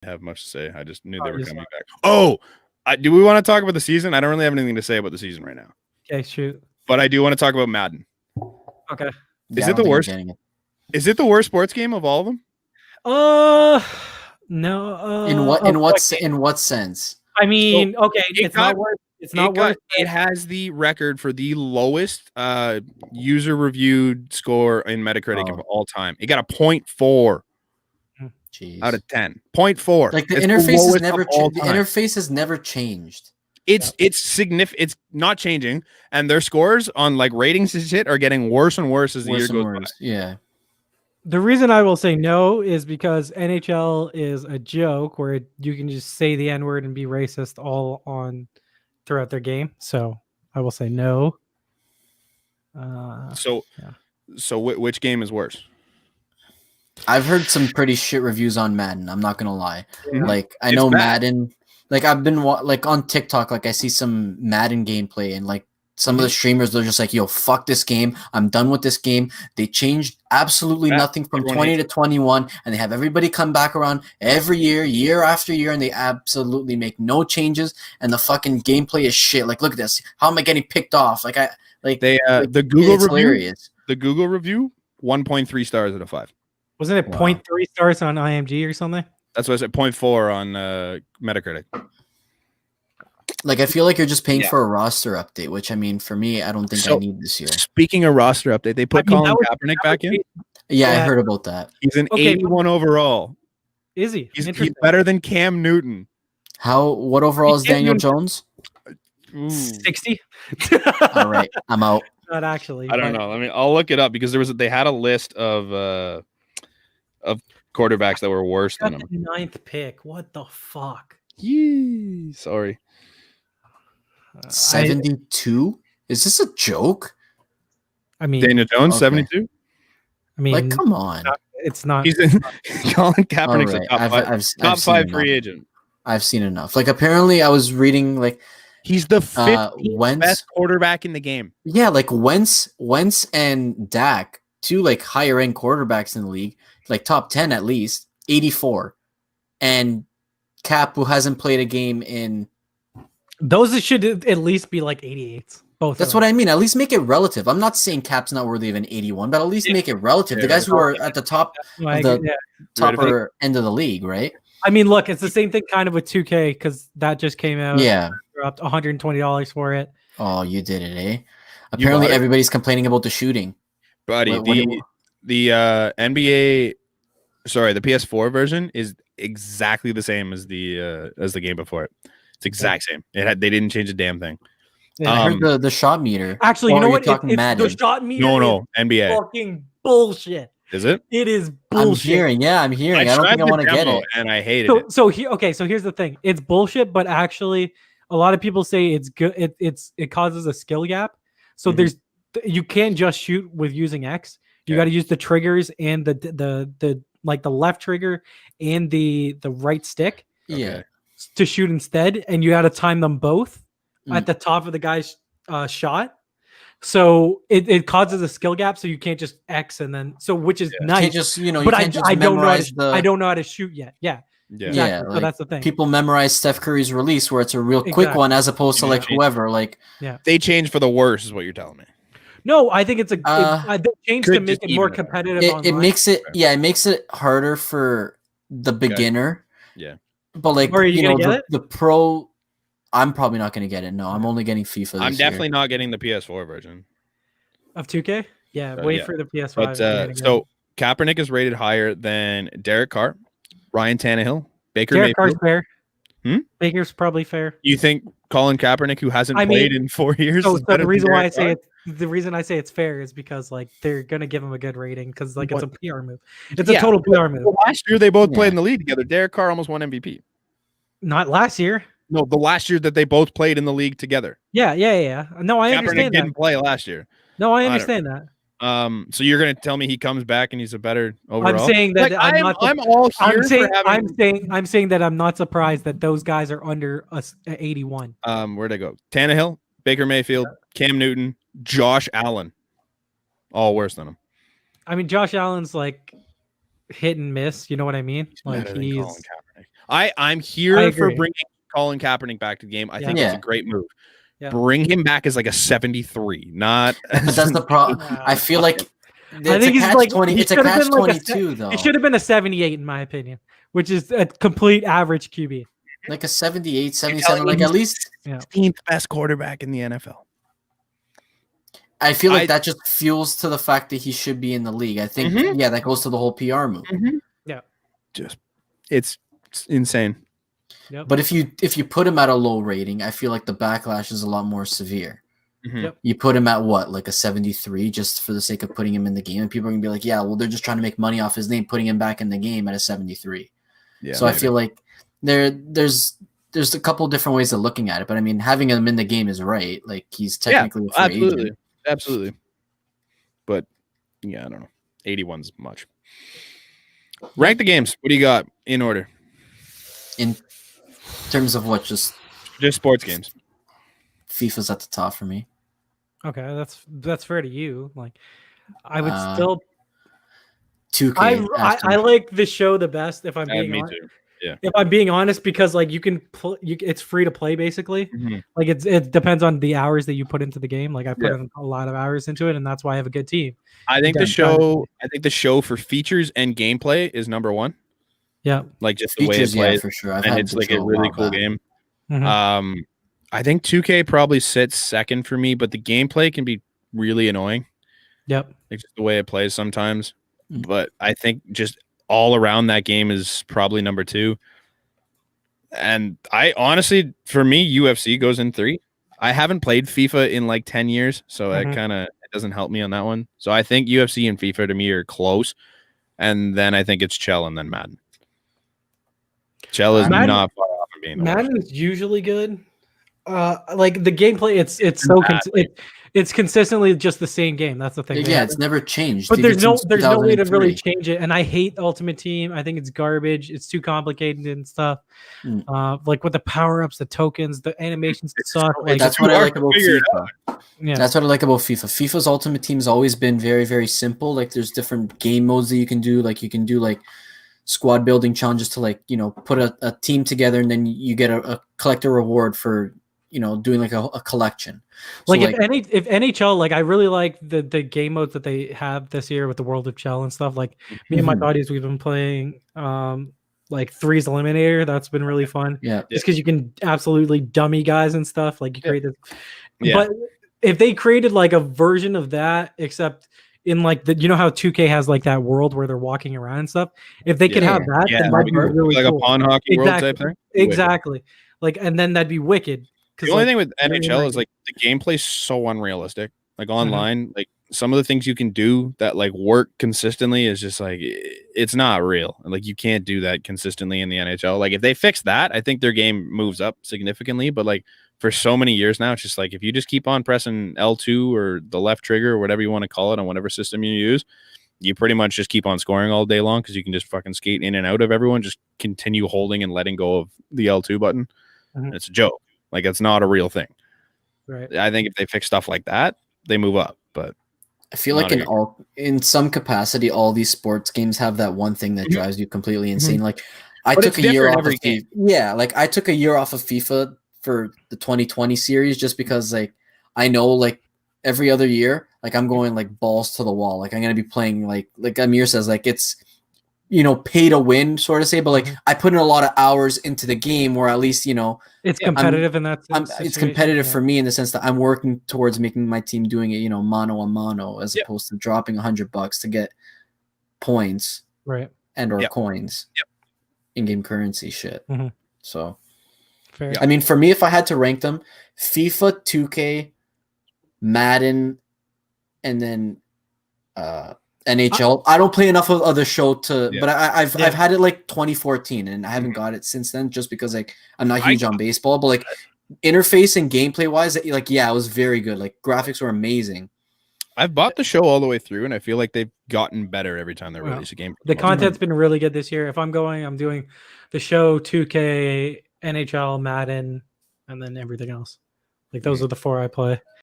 have much to say. I just knew they were coming back. Oh, do we want to talk about the season? I don't really have anything to say about the season right now. Okay, shoot. But I do want to talk about Madden. Okay. Is it the worst? Is it the worst sports game of all of them? No. In what sense? I mean, okay, it's not worth. It's not worth. It has the record for the lowest user reviewed score in Metacritic of all time. It got a 0.4 out of 10. 0.4. Like the interface has never changed. The interface has never changed. It's significant. It's not changing, and their scores on like ratings and shit are getting worse and worse as the year goes by. Yeah. The reason I will say no is because NHL is a joke where you can just say the N-word and be racist all on throughout their game. So I will say no. So which game is worse? I've heard some pretty shit reviews on Madden. I'm not gonna lie. Yeah. Like I know Madden. Like I've been like on TikTok. Like I see some Madden gameplay and like some of the streamers, they're just like, yo, fuck this game. I'm done with this game. They changed absolutely nothing from 20 to 21, and they have everybody come back around every year, year after year, and they absolutely make no changes, and the fucking gameplay is shit. Like, look at this. How am I getting picked off? The Google review, 1.3 stars out of 5. Wasn't it 0.3 stars on IMG or something? That's what I said, 0.4 on Metacritic. Like, I feel like you're just paying for a roster update, which, I mean, for me, I don't think I need this year. Speaking of roster update, they put Colin Kaepernick back in? Yeah, I heard about that. He's an 81 overall. Is he? He's better than Cam Newton. What overall is Daniel Jones? 60. All right, I'm out. Not actually. I don't know. I'll look it up because they had a list of quarterbacks that were worse than him. 9th pick. What the fuck? Yee, sorry. 72? Is this a joke? I mean, Daniel Jones, 72? I mean, like, come on. It's not. He's in Colin Kaepernick's a top five free agent. I've seen enough. Like, apparently I was reading, like, he's the 15th best quarterback in the game. Yeah, like Wentz and Dak, two like higher end quarterbacks in the league, like top 10 at least, 84. And Cap, who hasn't played a game in... Those should at least be like 88s. Both. That's what I mean. At least make it relative. I'm not saying Cap's not worthy of an 81, but at least make it relative. The guys who are at the top, topper end of the league, right? I mean, look, it's the same thing kind of with 2K because that just came out. Yeah. Dropped $120 for it. Oh, you did it, eh? Apparently everybody's complaining about the shooting. Buddy, the NBA, sorry, the PS4 version is exactly the same as the game before it. It's exact same. They didn't change a damn thing. Yeah, I heard the shot meter. Actually, you know what? The shot meter. No, NBA. Fucking bullshit. Is it? It is bullshit. I'm hearing. I don't think I want to get it. And I hated it. So here's the thing. It's bullshit, but actually, a lot of people say it's good. It causes a skill gap. So you can't just shoot with using X. You got to use the triggers and the like the left trigger and the right stick. Yeah. To shoot instead, and you got to time them both at the top of the guy's shot. So it causes a skill gap, so you can't just X and then which is nice. But I don't know how to shoot yet. Yeah. Exactly. So that's the thing. People memorize Steph Curry's release where it's a real quick one as opposed to like whoever. Like they changed for the worse, is what you're telling me. No, I think it's they changed to make it more competitive. It makes it harder for the beginner. Yeah. But like the pro, I'm probably not going to get it. No, I'm only getting FIFA. I'm definitely not getting the PS4 version of 2K. Yeah, wait for the PS5. But so Kaepernick is rated higher than Derek Carr, Ryan Tannehill, Baker Mayfield. Carr's fair. Baker's probably fair. You think Colin Kaepernick, who hasn't played in 4 years, so the reason why I say it's fair is because like they're gonna give him a good rating because like it's a PR move. It's a total PR move. Last year they both played in the league together. Derek Carr almost won MVP. Not last year. No, the last year that they both played in the league together. Yeah. No, I understand that. Didn't play last year. No, I understand that. So you're gonna tell me he comes back and he's a better overall? I'm saying that I'm saying that I'm not surprised that those guys are under us at 81. Where'd I go? Tannehill, Baker Mayfield, Cam Newton, Josh Allen, all worse than him. I mean, Josh Allen's like hit and miss. You know what I mean? Like I'm I here for agree. bringing Colin Kaepernick back to the game. I think Yeah. it's a great move. Yeah. Bring him back as like a 73, not. But that's the problem. I feel like I think he's like he It's a should have catch been like 22 though. He should have been a 78 in my opinion, which is a complete average QB. Like a 78, telling 77. me Like he's at least 16th best quarterback in the NFL. I feel like that just fuels to the fact that he should be in the league. I think that goes to the whole PR move. Yeah. Just it's insane. Yep. But if you put him at a low rating, I feel like the backlash is a lot more severe. Yep. You put him at what, like a 73, just for the sake of putting him in the game, and people are gonna be like, yeah, well, they're just trying to make money off his name, putting him back in the game at a 73. Yeah. So maybe. I feel like there's a couple different ways of looking at it, but I mean, having him in the game is right. Like he's technically a free agent. Absolutely. But yeah, I don't know. 81's much. Rank the games. What do you got in order? In terms of what, just sports games. FIFA's at the top for me. Okay, that's fair to you. Like, I would still. 2K. I like the show the best if I'm being honest. Too. Yeah. If I'm being honest, because like you can it's free to play basically. Like it depends on the hours that you put into the game. Like I put in a lot of hours into it, and that's why I have a good team. I think the show for features and gameplay is number one. Yeah, like just the features, way it plays for sure. and it's like a really cool game. I think 2K probably sits second for me, but the gameplay can be really annoying. Yep, like just the way it plays sometimes. But I think just all around that game is probably number two. And I honestly, for me, UFC goes in 3. I haven't played FIFA in like 10 years, so it doesn't help me on that one. So I think UFC and FIFA to me are close. And then I think it's Chell and then Madden. Chell is not far off of being Madden is usually good. Like the gameplay, it's consistently just the same game. That's the thing. Yeah, it's never changed. But there's no way to really change it. And I hate Ultimate Team. I think it's garbage. It's too complicated and stuff. Like with the power ups, the tokens, the animations suck. Like that's what I like about FIFA. Yeah, that's what I like about FIFA. FIFA's Ultimate Team has always been very, very simple. Like there's different game modes that you can do. Like you can do like squad building challenges to like put a team together, and then you get a collect a reward for doing like a collection. So like if NHL, like I really like the game modes that they have this year with the World of Chell and stuff. Like me and my buddies, we've been playing like Threes Eliminator. That's been really fun. Yeah, just because you can absolutely dummy guys and stuff. Like you create this. But if they created like a version of that, except in like how 2K has like that world where they're walking around and stuff. If they could have that, then that'd be really like cool. A pawn hockey world type thing. Exactly. Like, and then that'd be wicked. The only thing with NHL is like the gameplay's so unrealistic. Like online, like some of the things you can do that like work consistently is just like it's not real. Like you can't do that consistently in the NHL. Like if they fix that, I think their game moves up significantly. But like for so many years now, it's just like if you just keep on pressing L2 or the left trigger or whatever you want to call it on whatever system you use, you pretty much just keep on scoring all day long because you can just fucking skate in and out of everyone. Just continue holding and letting go of the L2 button. It's a joke. Like it's not a real thing. Right. I think if they fix stuff like that, they move up. But I feel like in some capacity, all these sports games have that one thing that drives you completely insane. Like I took a year off of FIFA. Yeah, like I took a year off of FIFA for the 2020 series just because like I know like every other year, like I'm going like balls to the wall. Like I'm gonna be playing like Amir says, like it's pay to win, sort of say, but like I put in a lot of hours into the game where at least it's competitive in that sense. It's competitive for me in the sense that I'm working towards making my team doing it mano a mano as opposed to dropping $100 to get points, right, and or coins, in-game currency shit. So fair. I mean, for me, if I had to rank them, FIFA, 2K, Madden, and then NHL. I don't play enough of the show but I've had it like 2014 and I haven't got it since then just because like I'm not huge on baseball, but like interface and gameplay wise, like it was very good. Like graphics were amazing. I've bought the show all the way through and I feel like they've gotten better every time they release a game. The content's been really good this year. If I'm doing the show, 2K, NHL, Madden, and then everything else. Like those are the 4 I play.